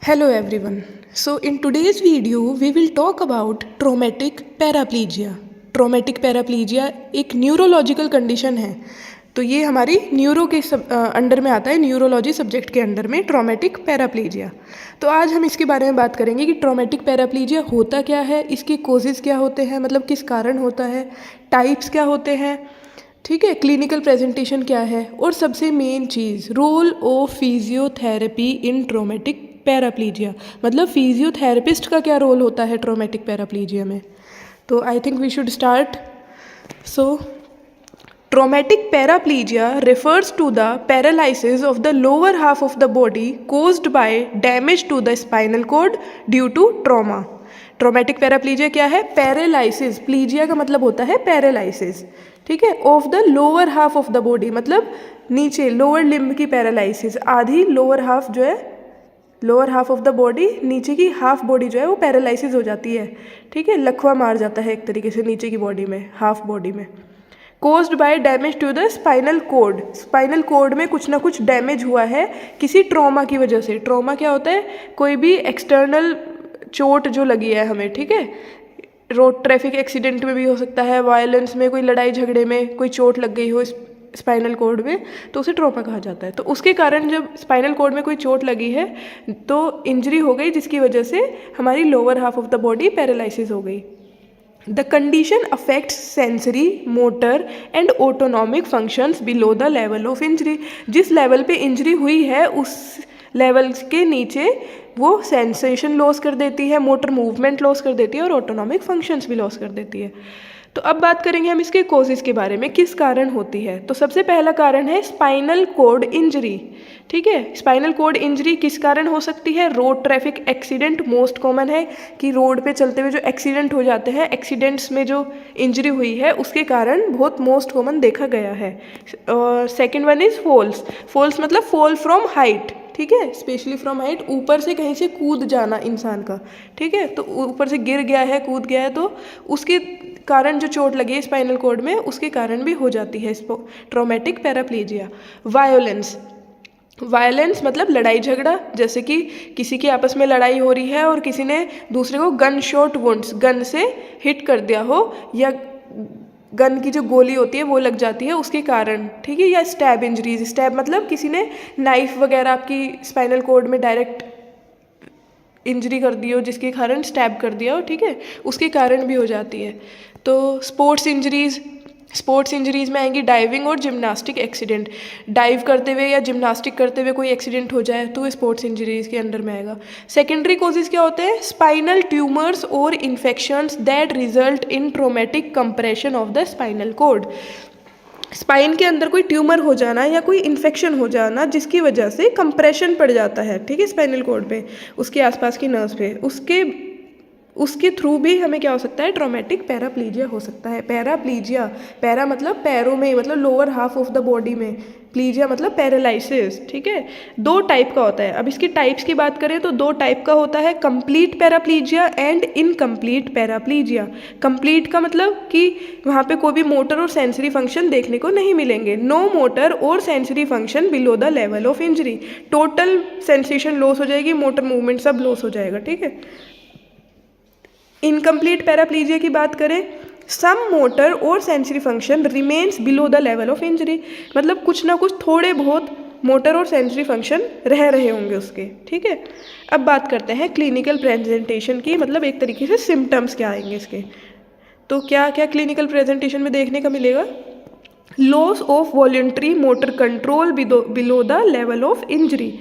Hello everyone. So in today's video we will talk about traumatic paraplegia. Traumatic paraplegia एक neurological condition है। तो ये हमारी neuro के अंडर में आता है, न्यूरोलॉजी सब्जेक्ट के अंडर में ट्रॉमेटिक पैराप्लीजिया। तो आज हम इसके बारे में बात करेंगे कि ट्रॉमेटिक पैराप्लीजिया होता क्या है, इसके कोजेज़ क्या होते हैं, मतलब किस कारण होता है, टाइप्स क्या होते हैं, ठीक है, क्लिनिकल प्रेजेंटेशन क्या है, और सबसे मेन चीज़ role of physiotherapy in traumatic paraplegia, मतलब फिजियोथेरेपिस्ट का क्या रोल होता है ट्रॉमेटिक पैराप्लीजिया में। तो I think we should start. So traumatic paraplegia refers to the paralysis of the lower half of the body caused by damage to the spinal cord due to trauma. Traumatic paraplegia क्या है? Paralysis, प्लीजिया का मतलब होता है paralysis, ठीक है, of the lower half of the body, मतलब नीचे लोअर लिम्ब की पैरालाइसिस, आधी लोअर हाफ जो है, lower half of the body, नीचे की हाफ बॉडी जो है वो पैरालाइसिस हो जाती है, ठीक है, लकवा मार जाता है एक तरीके से नीचे की बॉडी में, हाफ बॉडी में। Caused by damage to the spinal cord, spinal cord में कुछ ना कुछ डैमेज हुआ है किसी ट्रॉमा की वजह से। ट्रॉमा क्या होता है? कोई भी एक्सटर्नल चोट जो लगी है हमें, ठीक है, रोड ट्रैफिक एक्सीडेंट में भी हो सकता है, वायलेंस में, कोई लड़ाई झगड़े में कोई चोट लग गई हो स्पाइनल कोड में, तो उसे ट्रॉमा कहा जाता है। तो उसके कारण जब स्पाइनल कोड में कोई चोट लगी है तो इंजरी हो गई, जिसकी वजह से हमारी lower half of the body paralysis हो गई। The condition affects sensory, motor and autonomic functions below the level of injury. जिस लेवल पे इंजरी हुई है उस लेवल के नीचे वो सेंसेशन लॉस कर देती है, मोटर मूवमेंट लॉस कर देती है और ऑटोनॉमिक फंक्शंस भी लॉस कर देती है। तो अब बात करेंगे हम इसके कोजेज़ के बारे में, किस कारण होती है। तो सबसे पहला कारण है स्पाइनल कोड इंजरी, ठीक है। स्पाइनल कोड इंजरी किस कारण हो सकती है? Road traffic accident most common है कि रोड पे चलते हुए जो एक्सीडेंट हो जाते हैं, एक्सीडेंट्स में जो इंजरी हुई है उसके कारण बहुत मोस्ट कॉमन देखा गया है। और second one is falls, falls मतलब फॉल फ्रॉम हाइट, ठीक है, स्पेशली फ्रॉम हाइट, ऊपर से कहीं से कूद जाना इंसान का, ठीक है, तो ऊपर से गिर गया है, कूद गया है, तो उसके कारण जो चोट लगी है स्पाइनल कोड में उसके कारण भी हो जाती है ट्रॉमेटिक पैराप्लीजिया। वायोलेंस, वायलेंस मतलब लड़ाई झगड़ा, जैसे कि किसी की आपस में लड़ाई हो रही है और किसी ने दूसरे को गन शॉट वुंड्स, गन से हिट कर दिया हो, या गन की जो गोली होती है वो लग जाती है उसके कारण, ठीक है, या स्टैब इंजरीज, स्टैब मतलब किसी ने नाइफ वगैरह आपकी स्पाइनल कोड में डायरेक्ट इंजरी कर दी हो जिसके कारण स्टैब कर दिया हो, ठीक है, उसके कारण भी हो जाती है। तो स्पोर्ट्स इंजरीज, स्पोर्ट्स इंजरीज में आएंगी डाइविंग और जिम्नास्टिक एक्सीडेंट, डाइव करते हुए या जिम्नास्टिक करते हुए कोई एक्सीडेंट हो जाए तो स्पोर्ट्स इंजरीज के अंडर में आएगा। सेकेंडरी कॉजेज क्या होते हैं? स्पाइनल ट्यूमर्स और infections that result in traumatic compression of the spinal code, spine के अंदर कोई ट्यूमर हो जाना या कोई इन्फेक्शन हो जाना जिसकी वजह से कंप्रेशन पड़ जाता है, ठीक है, स्पाइनल कोड पे, उसके आसपास की नर्व्स पे, उसके थ्रू भी हमें क्या हो सकता है? ट्रॉमेटिक पैराप्लीजिया हो सकता है। पैराप्लीजिया, पैरा मतलब पैरों में, मतलब lower half of the body में, प्लीजिया मतलब पैरालाइसिस, ठीक है। दो टाइप का होता है। अब इसकी टाइप्स की बात करें तो दो टाइप का होता है, कंप्लीट पैराप्लीजिया एंड इनकम्प्लीट पैराप्लीजिया। कंप्लीट का मतलब कि वहाँ पे कोई भी मोटर और सेंसरी फंक्शन देखने को नहीं मिलेंगे, नो मोटर और sensory function below the level of injury, total sensation loss हो जाएगी, मोटर मूवमेंट सब लॉस हो जाएगा, ठीक है। इनकम्प्लीट पैराप्लीजिया की बात करें, सम मोटर और sensory function remains below the level of injury, मतलब कुछ ना कुछ थोड़े बहुत मोटर और सेंसरी फंक्शन रह रहे होंगे उसके, ठीक है। अब बात करते हैं क्लिनिकल प्रेजेंटेशन की, मतलब एक तरीके से सिम्टम्स क्या आएंगे इसके। तो क्या क्या क्लिनिकल प्रेजेंटेशन में देखने का मिलेगा? Loss of voluntary motor control below the level of injury,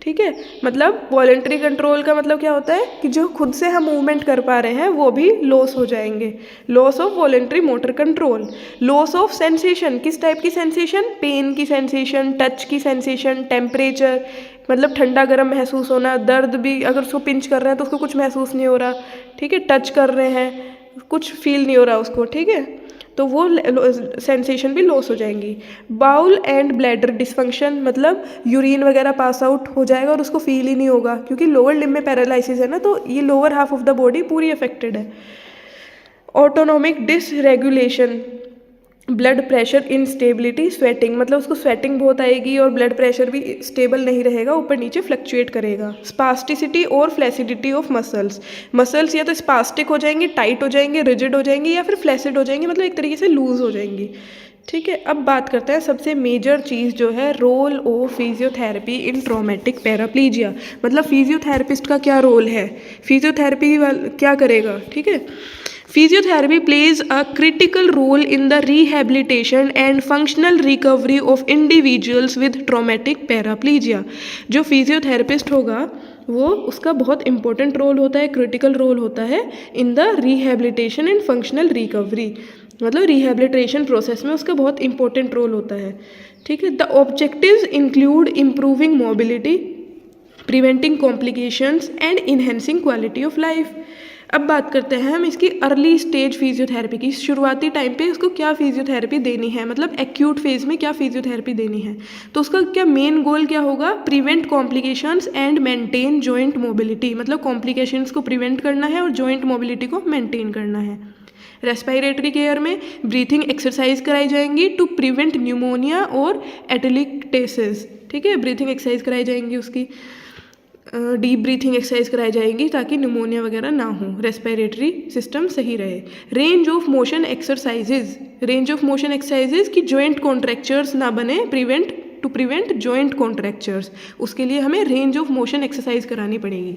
ठीक है, मतलब वॉलंटरी कंट्रोल का मतलब क्या होता है कि जो खुद से हम मूवमेंट कर पा रहे हैं वो भी लॉस हो जाएंगे, loss of voluntary motor control. Loss of sensation, किस टाइप की सेंसेशन? पेन की सेंसेशन, टच की सेंसेशन, टेम्परेचर मतलब ठंडा गर्म महसूस होना, दर्द भी, अगर उसको पिंच कर रहे हैं तो उसको कुछ महसूस नहीं हो रहा, ठीक है, टच कर रहे हैं कुछ फील नहीं हो रहा उसको, ठीक है, तो वो सेंसेशन भी लॉस हो जाएंगी। बाउल एंड ब्लैडर डिसफंक्शन मतलब यूरिन वगैरह पास आउट हो जाएगा और उसको फील ही नहीं होगा, क्योंकि लोअर लिम्ब में पैरालाइसिस है ना, तो ये lower half of the body पूरी अफेक्टेड है। Autonomic dysregulation, blood pressure instability, sweating, मतलब उसको स्वेटिंग बहुत आएगी और ब्लड प्रेशर भी स्टेबल नहीं रहेगा, ऊपर नीचे फ्लक्चुएट करेगा। स्पास्टिसिटी और फ्लैसिडिटी ऑफ मसल्स, मसल्स या तो स्पास्टिक हो जाएंगे, टाइट हो जाएंगे, रिजिड हो जाएंगे, या फिर फ्लैसिड हो जाएंगे, मतलब एक तरीके से लूज हो जाएंगी। ठीक है, अब बात करते हैं सबसे मेजर चीज़ जो है role of physiotherapy in traumatic paraplegia, मतलब फिजियोथेरेपिस्ट का क्या रोल है, फिजियोथेरेपी क्या करेगा। ठीक है, physiotherapy plays a critical role in the rehabilitation and functional recovery of individuals with traumatic paraplegia. जो फिजियोथेरेपिस्ट होगा वो उसका बहुत इंपॉर्टेंट रोल होता है, क्रिटिकल रोल होता है इन the rehabilitation and functional recovery, मतलब रिहेबिलिटेशन प्रोसेस में उसका बहुत इंपॉर्टेंट रोल होता है। ठीक है, the objectives include improving mobility, preventing complications and enhancing quality of life. अब बात करते हैं हम इसकी अर्ली स्टेज फिजियोथेरेपी की, शुरुआती टाइम पे उसको क्या फिजियोथेरेपी देनी है, मतलब एक्यूट फेज में क्या फिजियोथेरेपी देनी है। तो उसका क्या मेन गोल क्या होगा, prevent complications and maintain joint mobility, मतलब कॉम्प्लिकेशंस को प्रिवेंट करना है और जॉइंट मोबिलिटी को मेंटेन करना है। रेस्पिरेटरी केयर में ब्रीथिंग एक्सरसाइज कराई जाएंगी टू प्रिवेंट न्यूमोनिया और एटेलिक्टेसिस। ठीक है, ब्रीथिंग एक्सरसाइज कराई जाएंगी, उसकी डीप ब्रीथिंग एक्सरसाइज कराई जाएंगी ताकि न्यूमोनिया वगैरह ना हो, रेस्पिरेटरी सिस्टम सही रहे। Range of motion exercises, range of motion exercises की जॉइंट कॉन्ट्रैक्चर्स ना बने, टू प्रिवेंट जॉइंट कॉन्ट्रैक्चर्स, उसके लिए हमें रेंज ऑफ मोशन एक्सरसाइज करानी पड़ेगी।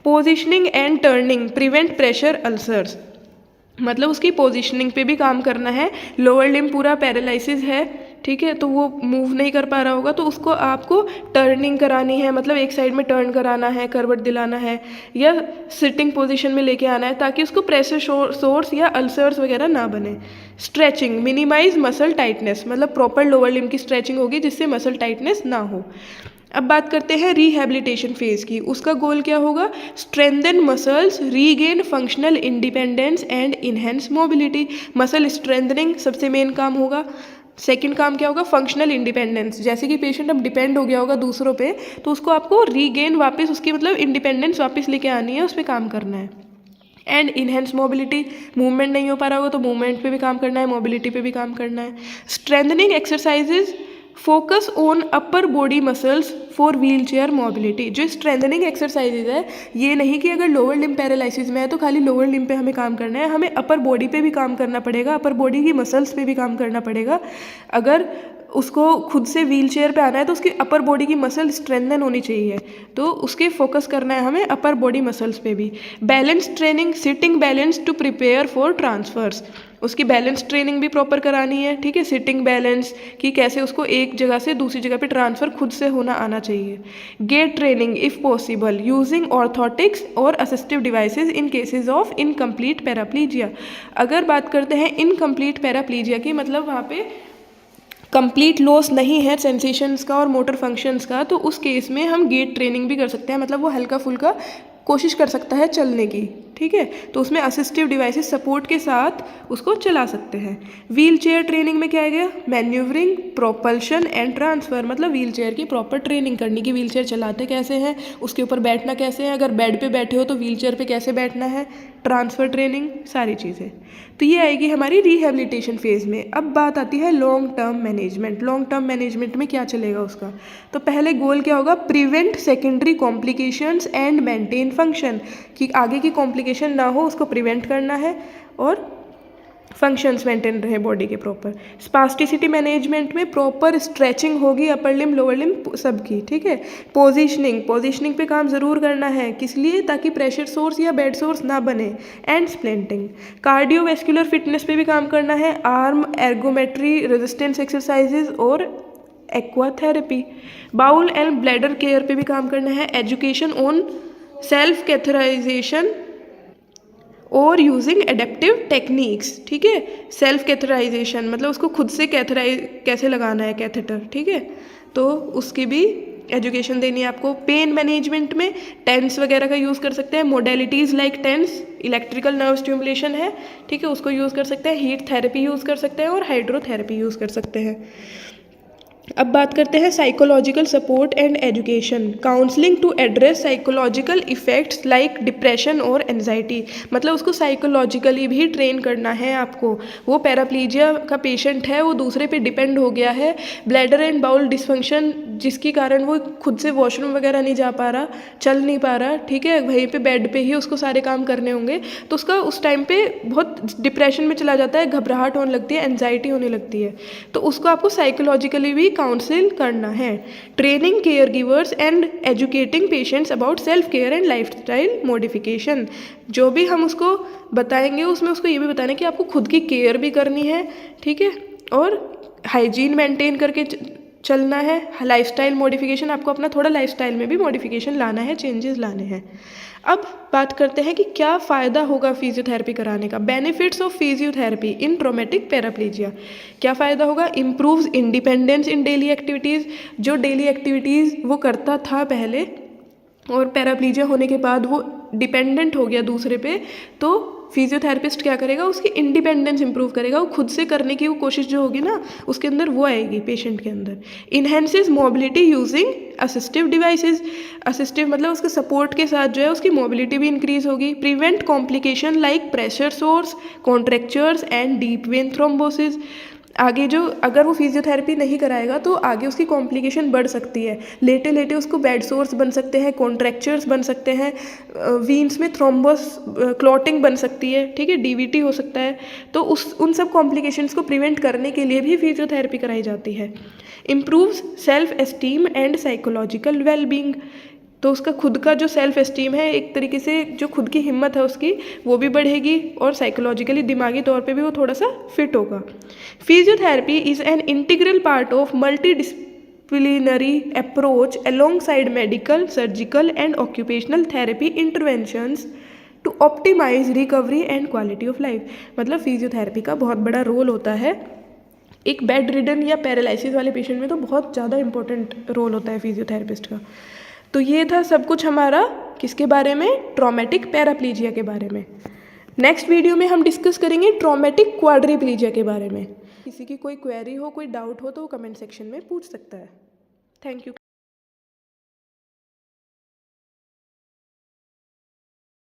Positioning and turning prevent pressure ulcers, मतलब उसकी पोजीशनिंग पे भी काम करना है। लोअर लिम्ब पूरा पैरालिसिस है, ठीक है, तो वो मूव नहीं कर पा रहा होगा, तो उसको आपको टर्निंग करानी है, मतलब एक साइड में टर्न कराना है, करवट दिलाना है, या सिटिंग पोजीशन में लेके आना है ताकि उसको प्रेशर सोर्स या अल्सर्स वगैरह ना बने। स्ट्रेचिंग मिनिमाइज मसल टाइटनेस, मतलब प्रॉपर लोअर लिम्ब की स्ट्रेचिंग होगी जिससे मसल टाइटनेस ना हो। अब बात करते हैं रिहैबिलिटेशन फेज की, उसका गोल क्या होगा, strengthen muscles, regain functional independence and enhance mobility, muscle strengthening सबसे मेन काम होगा। सेकंड काम क्या होगा, फंक्शनल इंडिपेंडेंस, जैसे कि पेशेंट अब डिपेंड हो गया होगा दूसरों पे, तो उसको आपको रीगेन वापस उसकी मतलब इंडिपेंडेंस वापस लेके आनी है, उस पर काम करना है। एंड इनहेंस मोबिलिटी, मूवमेंट नहीं हो पा रहा होगा तो मूवमेंट पे भी काम करना है, मोबिलिटी पे भी काम करना है। Strengthening exercises focus on upper body muscles for wheel chair mobility, जो स्ट्रेंथनिंग एक्सरसाइजेज है ये नहीं कि अगर लोअर लिम्ब पैरालिसिस में है तो खाली लोअर लिम्ब पे हमें काम करना है, हमें अपर बॉडी पे भी काम करना पड़ेगा, अपर बॉडी की मसल्स पे भी काम करना पड़ेगा। अगर उसको खुद से व्हील चेयर पे आना है तो उसकी अपर बॉडी की मसल स्ट्रेंथन होनी चाहिए, तो उसके फोकस करना है हमें अपर बॉडी मसल्स पे भी। Balance training, sitting balance to prepare for transfers, उसकी बैलेंस ट्रेनिंग भी प्रॉपर करानी है, ठीक है, सिटिंग बैलेंस कि कैसे उसको एक जगह से दूसरी जगह पे ट्रांसफ़र खुद से होना आना चाहिए। Gait training if possible using orthotics और assistive devices in cases of incomplete paraplegia. अगर बात करते हैं इनकम्प्लीट पैराप्लीजिया की, मतलब वहाँ पे कंप्लीट लॉस नहीं है सेंसेशंस का और मोटर फंक्शंस का, तो उस केस में हम गेट ट्रेनिंग भी कर सकते हैं, मतलब वो हल्का फुल्का कोशिश कर सकता है चलने की, ठीक है, तो उसमें असिस्टिव डिवाइसेस सपोर्ट के साथ उसको चला सकते हैं। व्हील चेयर ट्रेनिंग में क्या आ गया, मैन्यूवरिंग, प्रोपल्शन एंड ट्रांसफ़र, मतलब व्हील चेयर की प्रॉपर ट्रेनिंग करनी कि व्हील चेयर चलाते कैसे हैं, उसके ऊपर बैठना कैसे है, अगर बेड पे बैठे हो तो व्हील चेयर पे कैसे बैठना है, ट्रांसफ़र ट्रेनिंग, सारी चीज़ें। तो ये आएगी हमारी रिहेबिलिटेशन फेज़ में। अब बात आती है long term management. Long term management में क्या चलेगा उसका, तो पहले गोल क्या होगा, prevent secondary complications and maintain function, कि आगे की कॉम्प्लिकेशन ना हो उसको प्रिवेंट करना है और फंक्शंस मेंटेन रहे बॉडी के प्रॉपर। स्पास्टिसिटी मैनेजमेंट में प्रॉपर स्ट्रेचिंग होगी अपर लिम्ब लोअर लिम्ब सबकी, ठीक है। पोजीशनिंग पे काम ज़रूर करना है, किस लिए, ताकि प्रेशर सोर्स या बेड सोर्स ना बने। एंड स्प्लिंटिंग, कार्डियोवैस्कुलर फिटनेस पे भी काम करना है, आर्म एर्गोमेट्री, रेजिस्टेंस एक्सरसाइजेज और एक्वाथेरेपी। बाउल एंड ब्लैडर केयर पे भी काम करना है, एजुकेशन ऑन सेल्फ कैथराइजेशन और यूजिंग एडेप्टिव टेक्निक्स, ठीक है। सेल्फ कैथराइजेशन मतलब उसको खुद से कैसे लगाना है कैथेटर, ठीक है, तो उसकी भी एजुकेशन देनी है आपको। पेन मैनेजमेंट में टेंस वगैरह का यूज़ कर सकते हैं, modalities like TENS, electrical nerve stimulation है, ठीक है, उसको यूज़ कर सकते हैं, हीट थेरेपी यूज़ कर सकते हैं और हाइड्रोथेरेपी यूज़ कर सकते हैं। अब बात करते हैं psychological support and education, counselling to address psychological effects like depression और एनजाइटी। मतलब उसको साइकोलॉजिकली भी ट्रेन करना है आपको। वो पैराप्लीजिया का पेशेंट है, वो दूसरे पे डिपेंड हो गया है, ब्लैडर एंड बाउल डिसफंक्शन जिसके कारण वो खुद से वॉशरूम वगैरह नहीं जा पा रहा, चल नहीं पा रहा, ठीक है, वहीं पे बेड पे ही उसको सारे काम करने होंगे, तो उसका उस टाइम पे बहुत डिप्रेशन में चला जाता है, घबराहट होने लगती है, एनजाइटी होने लगती है। तो उसको आपको साइकोलॉजिकली भी काउंसिल करना है। Training care givers and educating patients about self care and lifestyle modification. जो भी हम उसको बताएंगे उसमें उसको ये भी बताना है कि आपको खुद की केयर भी करनी है, ठीक है, और हाइजीन मेंटेन करके चलना है। लाइफस्टाइल मॉडिफिकेशन, आपको अपना थोड़ा लाइफस्टाइल में भी मॉडिफिकेशन लाना है, चेंजेस लाने हैं। अब बात करते हैं कि क्या फ़ायदा होगा फिजियोथेरेपी कराने का। Benefits of physiotherapy in traumatic paraplegia. क्या फ़ायदा होगा? Improves independence in daily activities. जो डेली एक्टिविटीज़ वो करता था पहले और पैराप्लीजिया होने के बाद वो डिपेंडेंट हो गया दूसरे पे, तो फिजियोथेरेपिस्ट क्या करेगा, उसकी इंडिपेंडेंस इंप्रूव करेगा। वो खुद से करने की वो कोशिश जो होगी ना, उसके अंदर वो आएगी पेशेंट के अंदर। Enhances mobility using assistive devices. Assistive मतलब उसके सपोर्ट के साथ जो है उसकी मोबिलिटी भी इंक्रीज होगी। Prevent complication like pressure source, contractures and deep vein thrombosis. आगे जो अगर वो फिजियोथेरेपी नहीं कराएगा तो आगे उसकी कॉम्प्लिकेशन बढ़ सकती है। लेटे लेटे उसको बेड सोर्स बन सकते हैं, कॉन्ट्रैक्चर्स बन सकते हैं, वीन्स में थ्रोम्बस क्लॉटिंग बन सकती है, ठीक है, डीवीटी हो सकता है। तो उन सब कॉम्प्लिकेशंस को प्रिवेंट करने के लिए भी फिजियोथेरेपी कराई जाती है। Improves self esteem and psychological wellbeing. तो उसका खुद का जो सेल्फ एस्टीम है, एक तरीके से जो खुद की हिम्मत है उसकी, वो भी बढ़ेगी और साइकोलॉजिकली दिमागी तौर पे भी वो थोड़ा सा फिट होगा। Physiotherapy is an integral part of multi disciplinary approach alongside medical, surgical and occupational therapy interventions to optimise recovery and quality of life. मतलब फिजियोथेरेपी का बहुत बड़ा रोल होता है। एक बेड रिडन या पैरालिसिस वाले पेशेंट में तो बहुत ज़्यादा इंपॉर्टेंट रोल होता है फिजियोथेरेपिस्ट का। तो ये था सब कुछ हमारा किसके बारे में, ट्रॉमेटिक पैराप्लीजिया के बारे में। नेक्स्ट वीडियो में हम डिस्कस करेंगे ट्रॉमेटिक क्वाड्रिप्लीजिया के बारे में। किसी की कोई क्वेरी हो, कोई डाउट हो तो वो कमेंट सेक्शन में पूछ सकता है। Thank you.